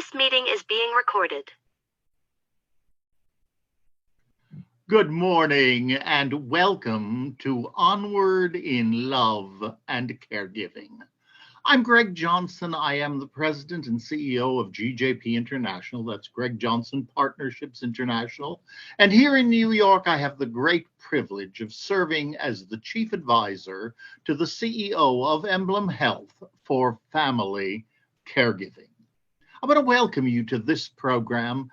This meeting is being recorded. Good morning and welcome to Onward in Love and Caregiving. I'm Greg Johnson. I am the president and CEO of GJP International. That's Greg Johnson Partnerships International. And here in New York, I have the great privilege of serving as the chief advisor to the CEO of Emblem Health for Family Caregiving. I want to welcome you to this program,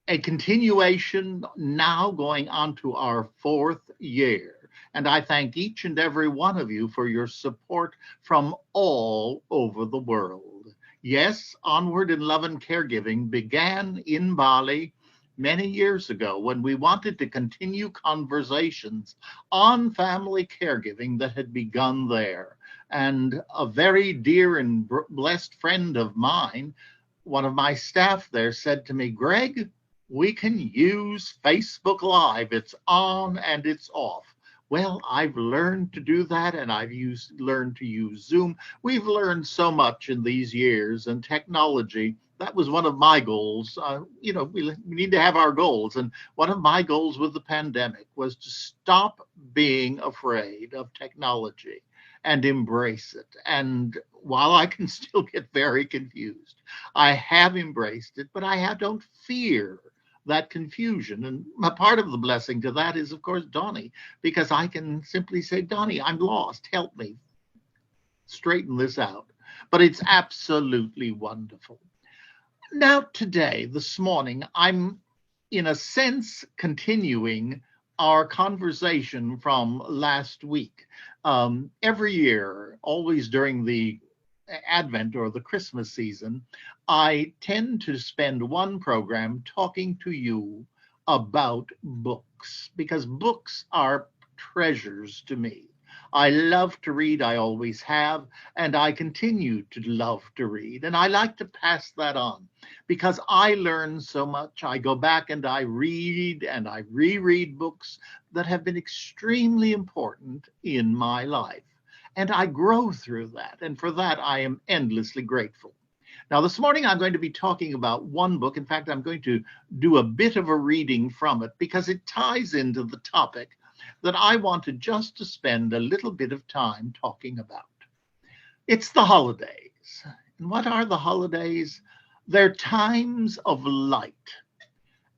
a continuation now going on to our fourth year. And I thank each and every one of you for your support from all over the world. Yes, Onward in Love and Caregiving began in Bali many years ago when we wanted to continue conversations on family caregiving that had begun there. And a very dear and blessed friend of mine, one of my staff there, said to me, "Greg, we can use Facebook Live. It's on and it's off." Well, I've learned to do that, and I've learned to use Zoom. We've learned so much in these years, and technology, that was one of my goals. We need to have our goals, and one of my goals with the pandemic was to stop being afraid of technology and embrace it. And while I can still get very confused, I have embraced it, but I don't fear that confusion. And a part of the blessing to that is, of course, Donnie, because I can simply say, "Donnie, I'm lost. Help me straighten this out." But it's absolutely wonderful. Now, today, this morning, I'm in a sense continuing our conversation from last week. Every year, always during the Advent or the Christmas season, I tend to spend one program talking to you about books, because books are treasures to me. I love to read, I always have, and I continue to love to read. And I like to pass that on because I learn so much. I go back and I read and I reread books that have been extremely important in my life. And I grow through that. And for that, I am endlessly grateful. Now, this morning, I'm going to be talking about one book. In fact, I'm going to do a bit of a reading from it because it ties into the topic that I wanted just to spend a little bit of time talking about. It's the holidays. And what are the holidays? They're times of light.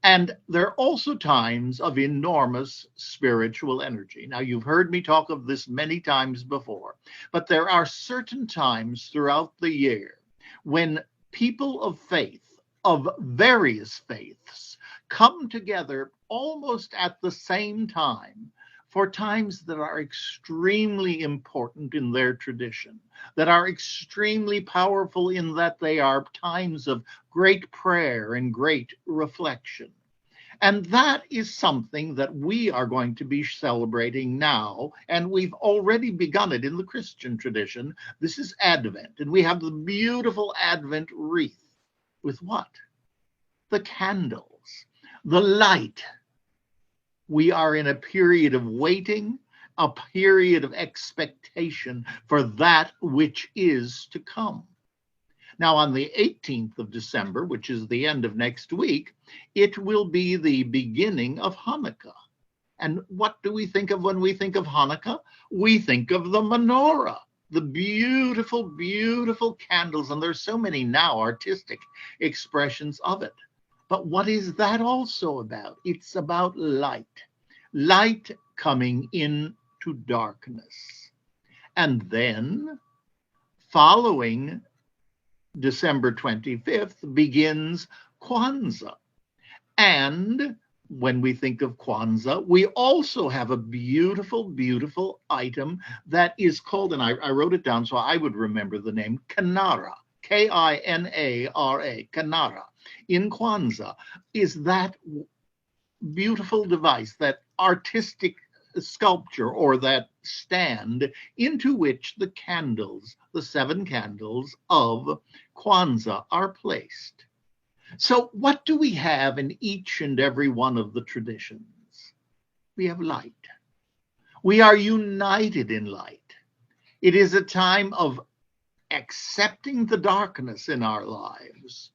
And they're also times of enormous spiritual energy. Now, you've heard me talk of this many times before, but there are certain times throughout the year when people of faith, of various faiths, come together almost at the same time for times that are extremely important in their tradition, that are extremely powerful in that they are times of great prayer and great reflection. And that is something that we are going to be celebrating now, and we've already begun it in the Christian tradition. This is Advent, and we have the beautiful Advent wreath with what? The candles, the light. We are in a period of waiting, a period of expectation for that which is to come. Now, on the 18th of December, which is the end of next week, it will be the beginning of Hanukkah. And what do we think of when we think of Hanukkah? We think of the menorah, the beautiful, beautiful candles. And there's so many now artistic expressions of it. But what is that also about? It's about light, light coming into darkness. And then following December 25th begins Kwanzaa. And when we think of Kwanzaa, we also have a beautiful, beautiful item that is called, and I wrote it down so I would remember the name, Kinara, Kinara. Kinara in Kwanzaa is that beautiful device, that artistic sculpture or that stand into which the candles, the 7 candles of Kwanzaa are placed. So what do we have in each and every one of the traditions? We have light. We are united in light. It is a time of accepting the darkness in our lives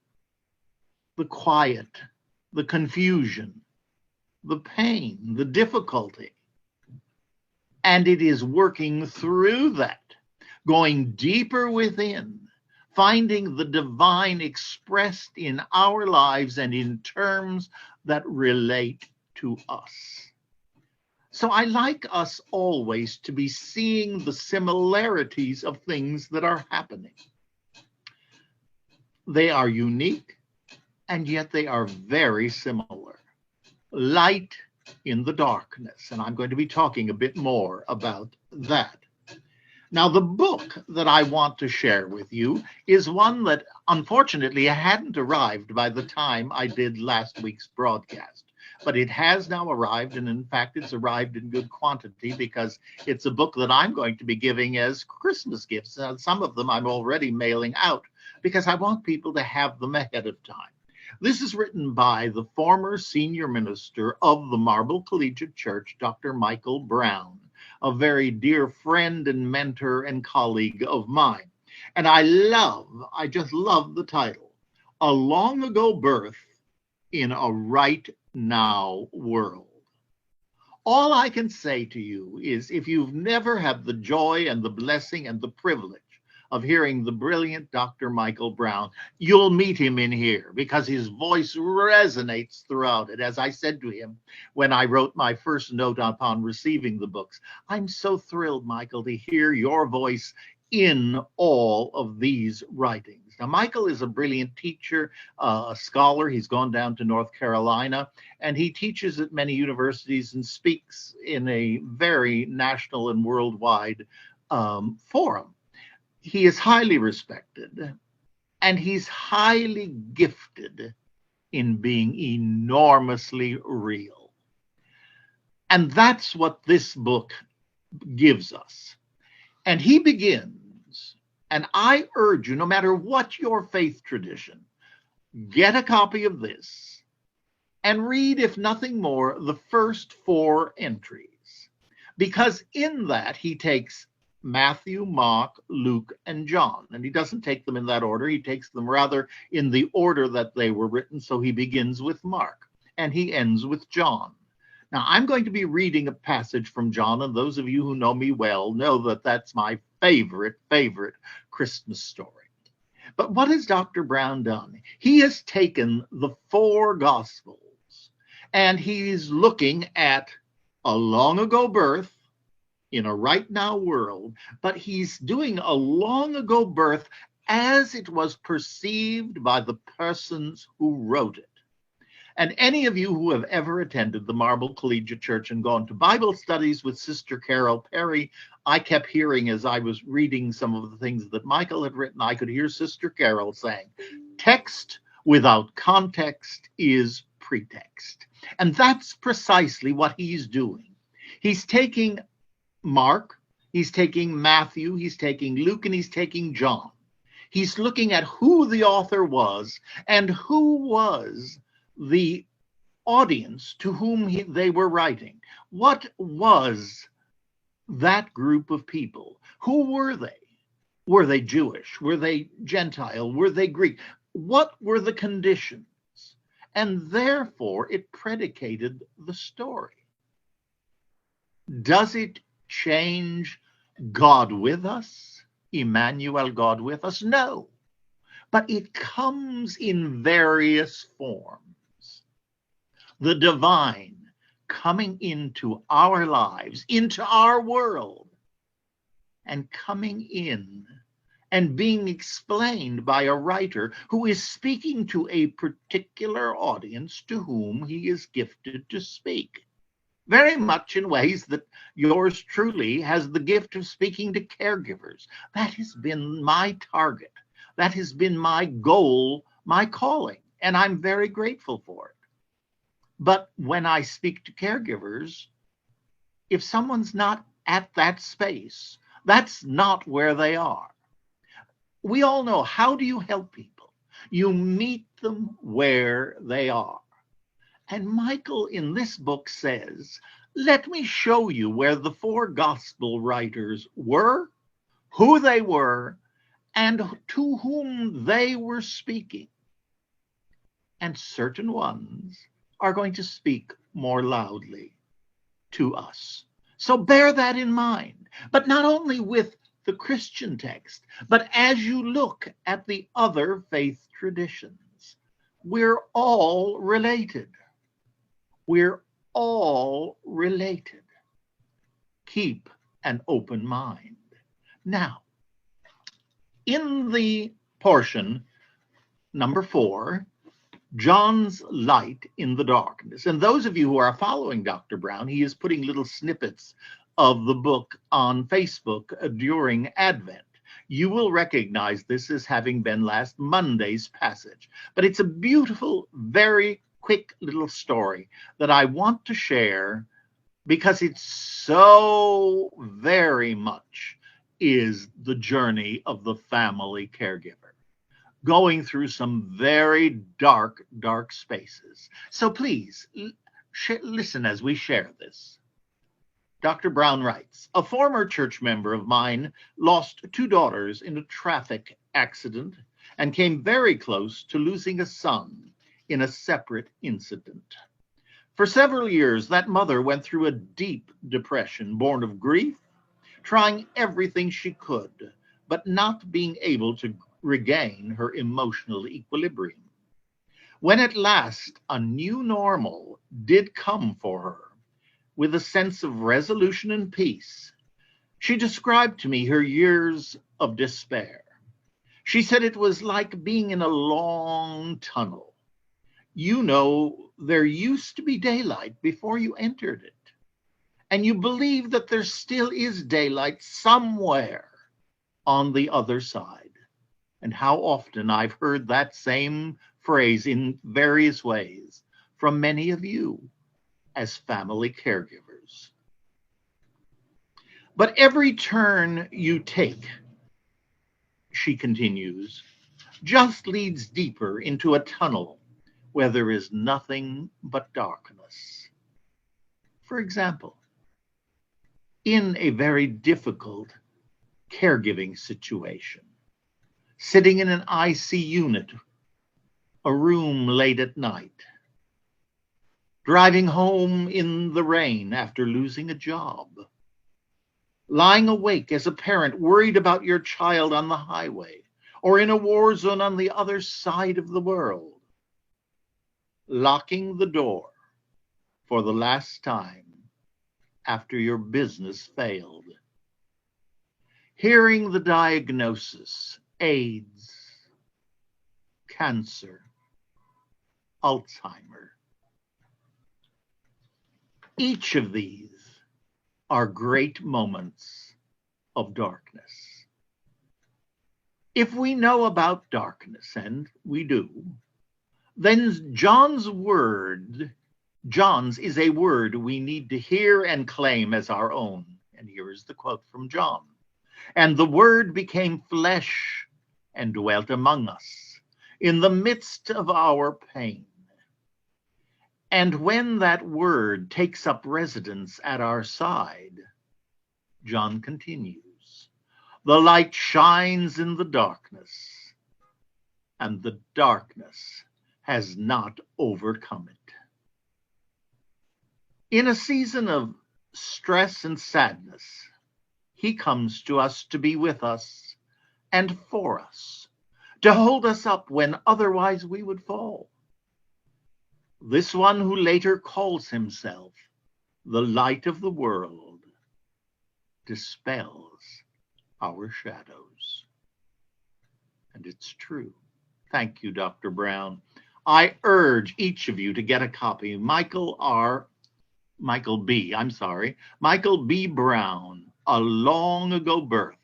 the quiet, the confusion, the pain, the difficulty. And it is working through that, going deeper within, finding the divine expressed in our lives and in terms that relate to us. So I like us always to be seeing the similarities of things that are happening. They are unique, and yet they are very similar. Light in the darkness, and I'm going to be talking a bit more about that. Now, the book that I want to share with you is one that unfortunately hadn't arrived by the time I did last week's broadcast. But it has now arrived, and in fact, it's arrived in good quantity because it's a book that I'm going to be giving as Christmas gifts. Some of them I'm already mailing out because I want people to have them ahead of time. This is written by the former senior minister of the Marble Collegiate Church, Dr. Michael Brown, a very dear friend and mentor and colleague of mine. And I just love the title, A Long Ago Birth in a Right Now World. All I can say to you is if you've never had the joy and the blessing and the privilege of hearing the brilliant Dr. Michael Brown, you'll meet him in here because his voice resonates throughout it. As I said to him when I wrote my first note upon receiving the books, I'm so thrilled, Michael, to hear your voice in all of these writings. Now, Michael is a brilliant teacher, a scholar. He's gone down to North Carolina, and he teaches at many universities and speaks in a very national and worldwide forum. He is highly respected, and he's highly gifted in being enormously real. And that's what this book gives us. And he begins, and I urge you, no matter what your faith tradition, get a copy of this and read, if nothing more, the first 4 entries. Because in that he takes Matthew, Mark, Luke, and John. And he doesn't take them in that order. He takes them rather in the order that they were written. So he begins with Mark and he ends with John. Now, I'm going to be reading a passage from John, and those of you who know me well know that that's my favorite Christmas story. But what has Dr. Brown done? He has taken the 4 Gospels, and he's looking at a long ago birth in a right now world, but he's doing a long ago birth as it was perceived by the persons who wrote it. And any of you who have ever attended the Marble Collegiate Church and gone to Bible studies with Sister Carol Perry, I kept hearing as I was reading some of the things that Michael had written, I could hear Sister Carol saying, text without context is pretext. And that's precisely what he's doing. He's taking Mark, he's taking Matthew, he's taking Luke, and he's taking John. He's looking at who the author was and who was the audience to whom they were writing. What was that group of people? Who were they? Were they Jewish? Were they Gentile? Were they Greek? What were the conditions? And therefore, it predicated the story. Does it change God with us? Emmanuel, God with us? No. But it comes in various forms. The divine coming into our lives, into our world, and coming in and being explained by a writer who is speaking to a particular audience to whom he is gifted to speak. Very much in ways that yours truly has the gift of speaking to caregivers. That has been my target. That has been my goal, my calling, and I'm very grateful for it. But when I speak to caregivers, if someone's not at that space, that's not where they are. We all know, how do you help people? You meet them where they are. And Michael in this book says, let me show you where the 4 gospel writers were, who they were, and to whom they were speaking. and certain ones are going to speak more loudly to us. So bear that in mind, but not only with the Christian text, but as you look at the other faith traditions, we're all related. We're all related. Keep an open mind. Now, in the portion number 4, John's light in the darkness. And those of you who are following Dr. Brown, he is putting little snippets of the book on Facebook during Advent. You will recognize this as having been last Monday's passage. But it's a beautiful, very quick little story that I want to share because it so very much is the journey of the family caregiver, going through some very dark, dark spaces. So please, listen as we share this. Dr. Brown writes, a former church member of mine lost 2 daughters in a traffic accident and came very close to losing a son in a separate incident. For several years, that mother went through a deep depression born of grief, trying everything she could, but not being able to regain her emotional equilibrium. When at last a new normal did come for her, with a sense of resolution and peace, she described to me her years of despair. She said it was like being in a long tunnel. You know, there used to be daylight before you entered it, and you believe that there still is daylight somewhere on the other side. And how often I've heard that same phrase in various ways from many of you as family caregivers. But every turn you take, she continues, just leads deeper into a tunnel where there is nothing but darkness. For example, in a very difficult caregiving situation, sitting in an IC unit, a room late at night, driving home in the rain after losing a job, lying awake as a parent worried about your child on the highway, or in a war zone on the other side of the world, locking the door for the last time after your business failed, hearing the diagnosis, AIDS, cancer, Alzheimer. Each of these are great moments of darkness. If we know about darkness, and we do, then John's is a word we need to hear and claim as our own. And here is the quote from John. And the word became flesh and dwelt among us in the midst of our pain. And when that word takes up residence at our side, John continues, the light shines in the darkness, and the darkness has not overcome it. In a season of stress and sadness, he comes to us to be with us and for us, to hold us up when otherwise we would fall. This one who later calls himself the light of the world dispels our shadows. And it's true. Thank you, Dr. Brown. I urge each of you to get a copy. Michael B. Brown, A Long Ago Birth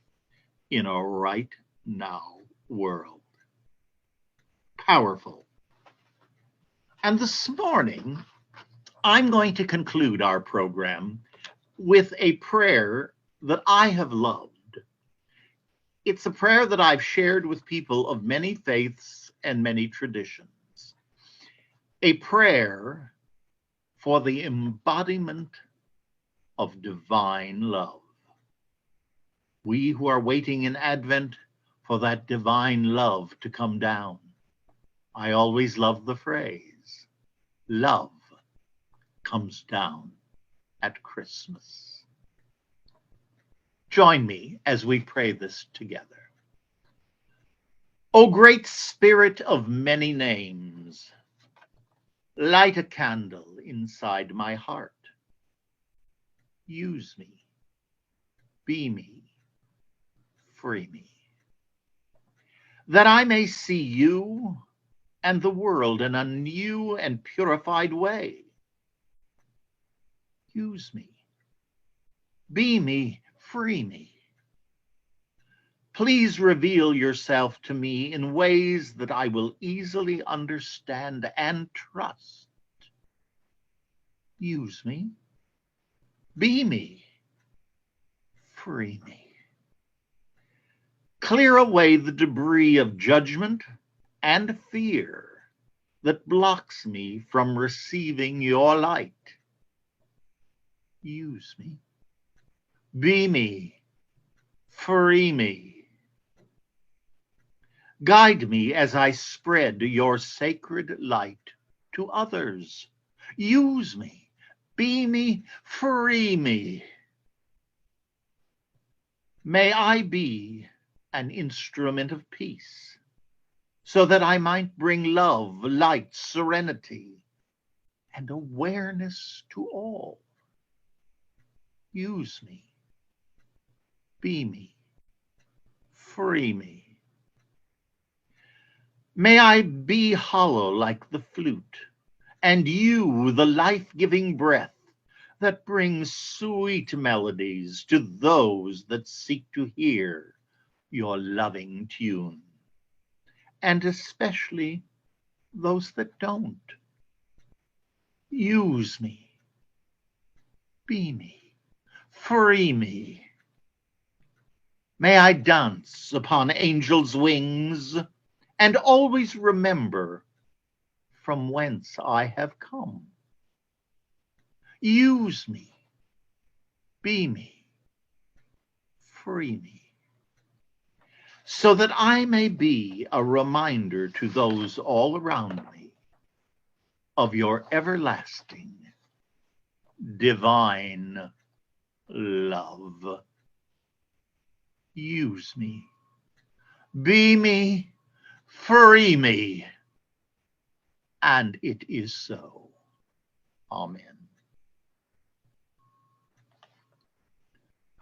in a Right Now World. Powerful. And this morning, I'm going to conclude our program with a prayer that I have loved. It's a prayer that I've shared with people of many faiths and many traditions. A prayer for the embodiment of divine love. We who are waiting in Advent for that divine love to come down I always love the phrase, love comes down at Christmas. Join me as we pray this together. O great Spirit of many names, light a candle inside my heart. Use me, be me, free me, that I may see you and the world in a new and purified way. Use me, be me, free me. Please reveal yourself to me in ways that I will easily understand and trust. Use me, be me, free me. Clear away the debris of judgment and fear that blocks me from receiving your light. Use me, be me, free me. Guide me as I spread your sacred light to others. Use me, be me, free me. May I be an instrument of peace, so that I might bring love, light, serenity, and awareness to all. Use me, be me, free me. May I be hollow like the flute, and you the life-giving breath that brings sweet melodies to those that seek to hear your loving tune, and especially those that don't. Use me, be me, free me. May I dance upon angels' wings and always remember from whence I have come. Use me, be me, free me, so that I may be a reminder to those all around me of your everlasting, divine love. Use me, be me, free me, and it is so. Amen.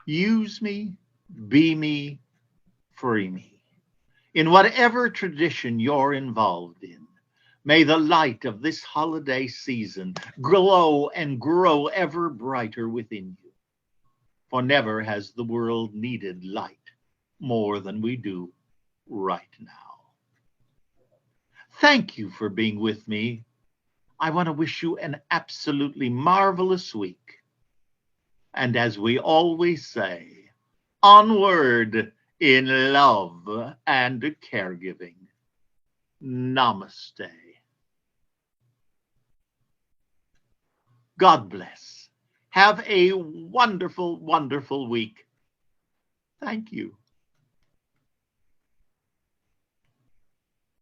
Use me, be me, free me. In whatever tradition you're involved in, may the light of this holiday season glow and grow ever brighter within you. For never has the world needed light more than we do right now. Thank you for being with me. I want to wish you an absolutely marvelous week. And as we always say, onward in love and caregiving. Namaste. God bless. Have a wonderful, wonderful week. Thank you.